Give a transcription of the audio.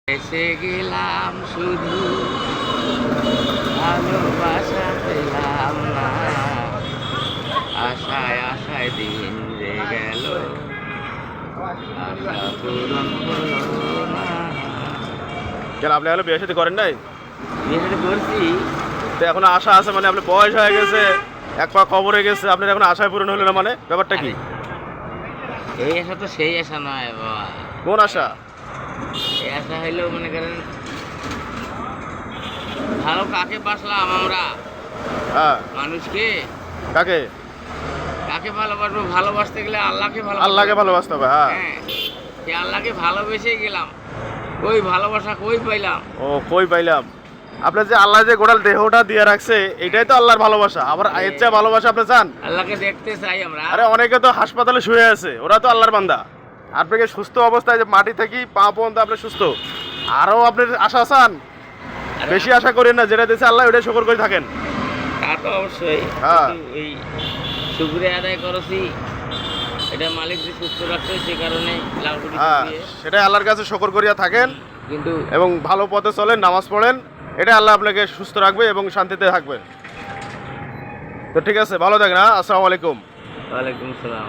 এসে গেলাম শুধু ভালোবাসা পেলাম না, আশায় আশায় দিন যে গেল, আশা পূরণ হলো না। কেন আপনি এখনো বিয়ে শাদী করেন নাই? বিয়ে শাদী করছি, তো এখন আশা আছে মানে আপনার বয়স হয়ে গেছে, এক পা কবরে গেছে, আপনার এখন আশায় পূরণ হলো না, মানে ব্যাপারটা কি? এই আশা তো সেই আশা নয় বাবা। কোন আশা? এই আশা হইলেও মনে করেন ভালো কাকে বাসলাম আমরা, হ্যাঁ, মানুষকে কাকে? কাকে ভালোবাসবো? ভালোবাসতে গেলে আল্লাহকে আল্লাহকে ভালোবাসতে হবে। হ্যাঁ, হ্যাঁ, সে আল্লাহকে ভালোবেসে গেলাম, কই ভালোবাসা কই পাইলাম? ও কই পাইলাম? আপনার যে আল্লাহ যে গোটাল দেহটা দিয়ে রাখছে, এটাই তো আল্লাহর ভালোবাসা। আবার এর চেয়ে ভালোবাসা আপনি চান? আল্লাহকে দেখতে চাই আমরা। আরে অনেকে তো হাসপাতালে শুয়ে আছে, ওরা তো আল্লাহর বান্দা। আপনাকে সুস্থ অবস্থায় যে মাটি থেকে পা পর্যন্ত আপনি সুস্থ, আরও আপনার আশা চান? বেশি আশা করেন না, যেটা দিয়েছে আল্লাহ ওইটাই শুকর করে থাকেন। তা তো অবশ্যই, হ্যাঁ। কিন্তু এই শুকরিয়া আদায় করেছি, এটা মালিক যে সুস্থ রাখছে সে কারণে লাভ করি। হ্যাঁ, সেটাই আল্লাহর কাছে শুকর করিয়া থাকেন কিন্তু এবং ভালো পথে চলেন, নামাজ পড়েন, এটা আল্লাহ আপনাকে সুস্থ রাখবে এবং শান্তিতে থাকবেন। তো ঠিক আছে, ভালো থাকেন। হ্যাঁ, আসসালামু আলাইকুম। ওয়ালাইকুম আসসালাম।